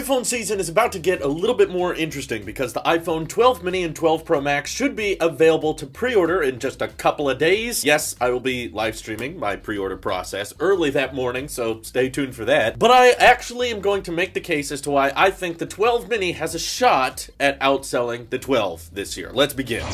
iPhone season is about to get a little bit more interesting because the iPhone 12 mini and 12 Pro Max should be available to pre-order in just a couple of days. Yes, I will be live streaming my pre-order process early that morning, so stay tuned for that. But I actually am going to make the case as to why I think the 12 mini has a shot at outselling the 12 this year. Let's begin.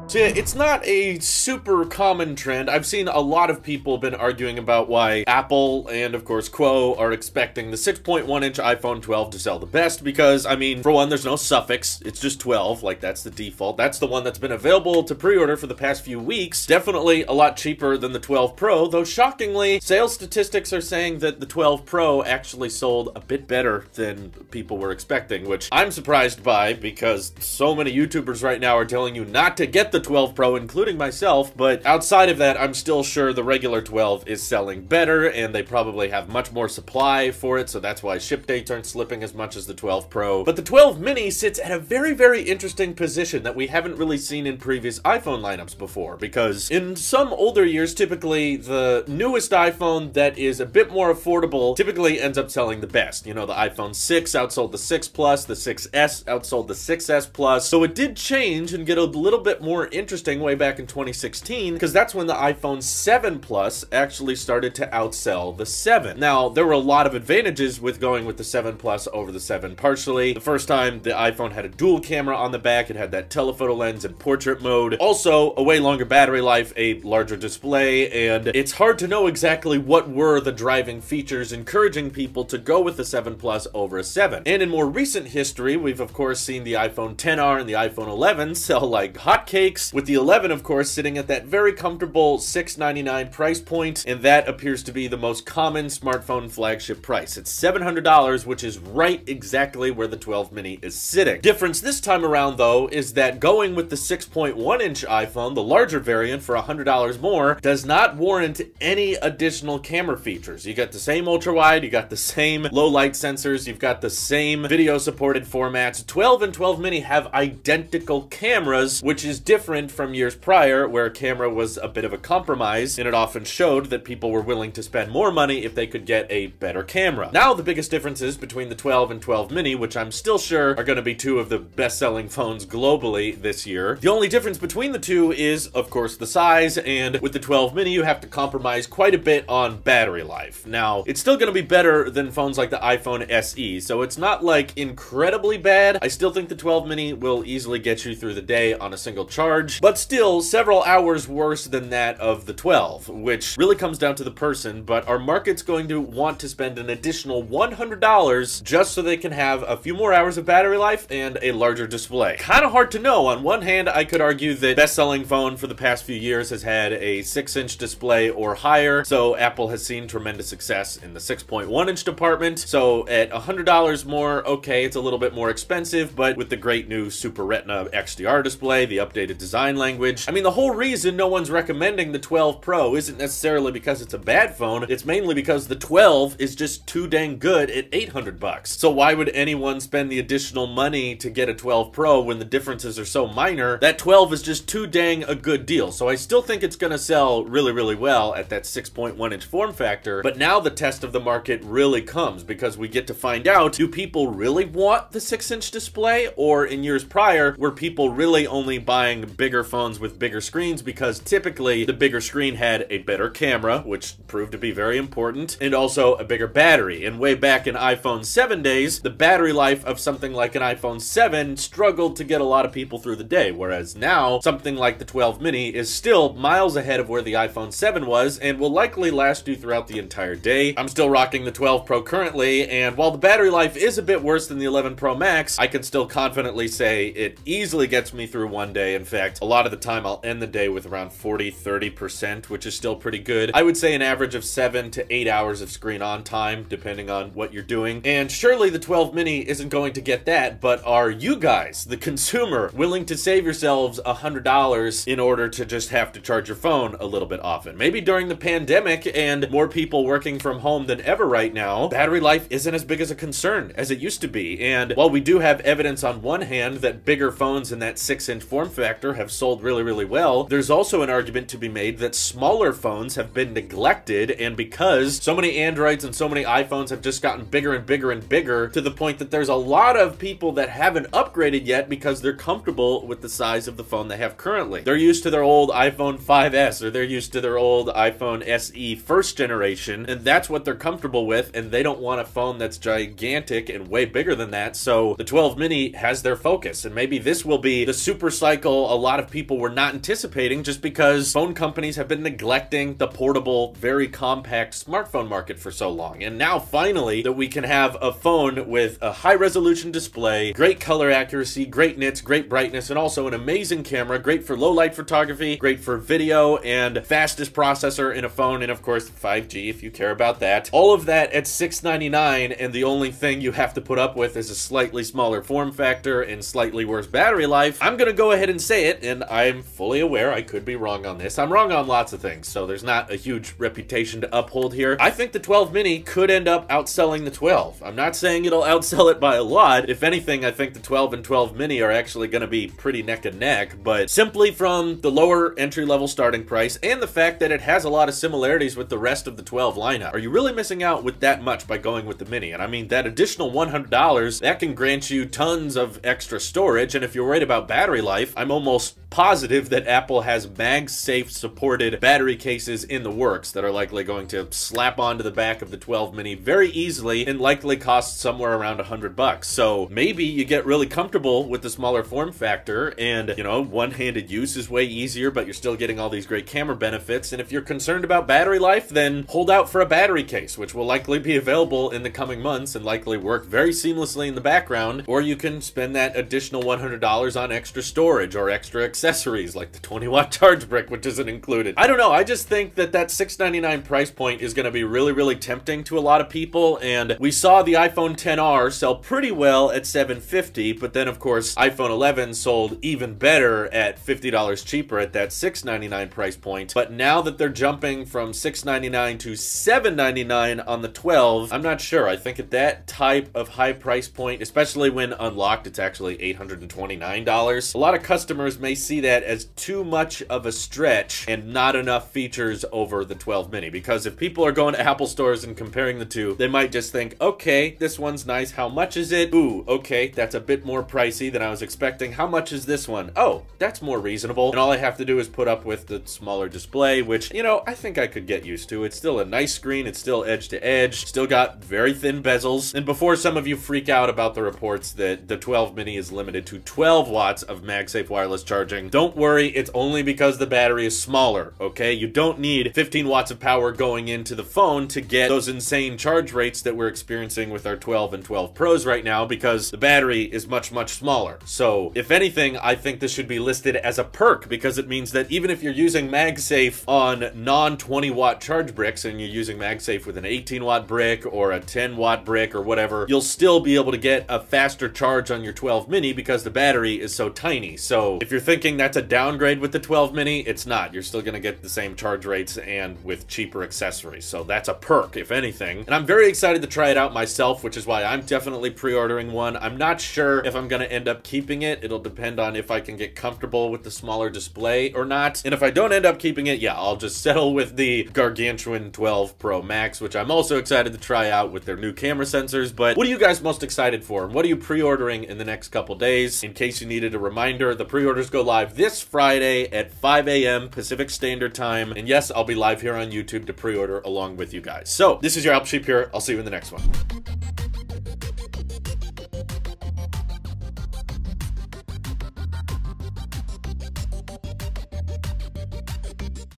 So yeah, it's not a super common trend. I've seen a lot of people been arguing about why Apple and, of course, Quo are expecting the 6.1-inch iPhone 12 to sell the best because, I mean, for one, there's no suffix. It's just 12, like that's the default. That's the one that's been available to pre-order for the past few weeks. Definitely a lot cheaper than the 12 Pro, though shockingly, sales statistics are saying that the 12 Pro actually sold a bit better than people were expecting, which I'm surprised by because so many YouTubers right now are telling you not to get the 12 Pro, including myself, but outside of that, I'm still sure the regular 12 is selling better, and they probably have much more supply for it, so that's why ship dates aren't slipping as much as the 12 Pro. But the 12 mini sits at a very, very interesting position that we haven't really seen in previous iPhone lineups before, because in some older years, typically the newest iPhone that is a bit more affordable typically ends up selling the best. You know, the iPhone 6 outsold the 6 Plus, the 6S outsold the 6S Plus, so it did change and get a little bit more interesting way back in 2016, because that's when the iPhone 7 Plus actually started to outsell the 7. Now, there were a lot of advantages with going with the 7 Plus over the 7 partially. The first time the iPhone had a dual camera on the back, it had that telephoto lens and portrait mode. Also, a way longer battery life, a larger display, and it's hard to know exactly what were the driving features encouraging people to go with the 7 Plus over a 7. And in more recent history, we've of course seen the iPhone XR and the iPhone 11 sell like hotcakes, with the 11, of course, sitting at that very comfortable $699 price point, and that appears to be the most common smartphone flagship price. It's $700, which is right exactly where the 12 mini is sitting. Difference this time around, though, is that going with the 6.1-inch iPhone, the larger variant, for $100 more, does not warrant any additional camera features. You got the same ultra-wide, you got the same low-light sensors, you've got the same video-supported formats. 12 and 12 mini have identical cameras, which is different from years prior, where a camera was a bit of a compromise, and it often showed that people were willing to spend more money if they could get a better camera. Now, the biggest differences between the 12 and 12 mini, which I'm still sure are going to be two of the best-selling phones globally this year. The only difference between the two is, of course, the size, and with the 12 mini, you have to compromise quite a bit on battery life. Now, it's still going to be better than phones like the iPhone SE, so it's not, like, incredibly bad. I still think the 12 mini will easily get you through the day on a single charge, but still several hours worse than that of the 12, which really comes down to the person, but our market's going to want to spend an additional $100 just so they can have a few more hours of battery life and a larger display. Kind of hard to know. On one hand, I could argue that best-selling phone for the past few years has had a 6-inch display or higher, so Apple has seen tremendous success in the 6.1-inch department, so at $100 more, okay, it's a little bit more expensive, but with the great new Super Retina XDR display, the updated design language. I mean, the whole reason no one's recommending the 12 Pro isn't necessarily because it's a bad phone, it's mainly because the 12 is just too dang good at $800. So why would anyone spend the additional money to get a 12 Pro when the differences are so minor? That 12 is just too dang a good deal. So I still think it's gonna sell really, really well at that 6.1-inch form factor, but now the test of the market really comes because we get to find out, do people really want the 6-inch display? Or in years prior, were people really only buying bigger phones with bigger screens because typically the bigger screen had a better camera, which proved to be very important, and also a bigger battery. And way back in iPhone 7 days, the battery life of something like an iPhone 7 struggled to get a lot of people through the day, whereas now something like the 12 mini is still miles ahead of where the iPhone 7 was and will likely last you throughout the entire day. I'm still rocking the 12 Pro currently, and while the battery life is a bit worse than the 11 Pro Max, I can still confidently say it easily gets me through one day. In fact, a lot of the time I'll end the day with around 40–30%, which is still pretty good. I would say an average of 7 to 8 hours of screen on time, depending on what you're doing. And surely the 12 mini isn't going to get that, but are you guys, the consumer, willing to save yourselves $100 in order to just have to charge your phone a little bit often? Maybe during the pandemic and more people working from home than ever right now, battery life isn't as big as a concern as it used to be. And while we do have evidence on one hand that bigger phones in that 6-inch form factor have sold really, really well, there's also an argument to be made that smaller phones have been neglected, and because so many Androids and so many iPhones have just gotten bigger and bigger and bigger, to the point that there's a lot of people that haven't upgraded yet because they're comfortable with the size of the phone they have currently. They're used to their old iPhone 5S, or they're used to their old iPhone SE first generation, and that's what they're comfortable with, and they don't want a phone that's gigantic and way bigger than that. So the 12 mini has their focus, and maybe this will be the super cycle a lot of people were not anticipating, just because phone companies have been neglecting the portable, very compact smartphone market for so long. And now finally that we can have a phone with a high resolution display, great color accuracy, great nits, great brightness, and also an amazing camera, great for low light photography, great for video, and fastest processor in a phone, and of course 5G if you care about that. All of that at $699, and the only thing you have to put up with is a slightly smaller form factor and slightly worse battery life. I'm gonna go ahead and say it, and I'm fully aware I could be wrong on this. I'm wrong on lots of things, so there's not a huge reputation to uphold here. I think the 12 mini could end up outselling the 12. I'm not saying it'll outsell it by a lot. If anything, I think the 12 and 12 mini are actually gonna be pretty neck and neck, but simply from the lower entry-level starting price and the fact that it has a lot of similarities with the rest of the 12 lineup, are you really missing out with that much by going with the mini? And I mean, that additional $100, that can grant you tons of extra storage, and if you're worried about battery life, I'm almost positive that Apple has MagSafe supported battery cases in the works that are likely going to slap onto the back of the 12 mini very easily and likely cost somewhere around $100. So maybe you get really comfortable with the smaller form factor, and you know, one-handed use is way easier, but you're still getting all these great camera benefits. And if you're concerned about battery life, then hold out for a battery case, which will likely be available in the coming months and likely work very seamlessly in the background. Or you can spend that additional $100 on extra storage or extra accessories like the 20-watt charge brick, which isn't included. I don't know, I just think that that $699 price point is going to be really, really tempting to a lot of people, and we saw the iPhone XR sell pretty well at $750, but then of course iPhone 11 sold even better at $50 cheaper at that $699 price point. But now that they're jumping from $699 to $799 on the 12, I'm not sure. I think at that type of high price point, especially when unlocked, it's actually $829. A lot of customers may see that as too much of a stretch and not enough features over the 12 mini, because if people are going to Apple stores and comparing the two, they might just think, okay, this one's nice, how much is it? Ooh, okay, that's a bit more pricey than I was expecting. How much is this one? Oh, that's more reasonable. And all I have to do is put up with the smaller display, which, you know, I think I could get used to. It's still a nice screen, it's still edge to edge, still got very thin bezels. And before some of you freak out about the reports that the 12 mini is limited to 12 watts of MagSafe wireless charging, don't worry, it's only because the battery is smaller, okay? You don't need 15 watts of power going into the phone to get those insane charge rates that we're experiencing with our 12 and 12 Pros right now, because the battery is much, much smaller. So if anything, I think this should be listed as a perk, because it means that even if you're using MagSafe on non-20 watt charge bricks and you're using MagSafe with an 18 watt brick or a 10 watt brick or whatever, you'll still be able to get a faster charge on your 12 mini because the battery is so tiny. So if you're thinking that's a downgrade with the 12 mini, it's not. You're still gonna get the same charge rates and with cheaper accessories. So that's a perk, if anything. And I'm very excited to try it out myself, which is why I'm definitely pre-ordering one. I'm not sure if I'm gonna end up keeping it. It'll depend on if I can get comfortable with the smaller display or not. And if I don't end up keeping it, yeah, I'll just settle with the gargantuan 12 Pro Max, which I'm also excited to try out with their new camera sensors. But what are you guys most excited for? And what are you pre-ordering in the next couple days? In case you needed a reminder, the pre-orders go live this Friday at 5 a.m. Pacific Standard Time. And yes, I'll be live here on YouTube to pre-order along with you guys. So this is your Alp Sheep here. I'll see you in the next one.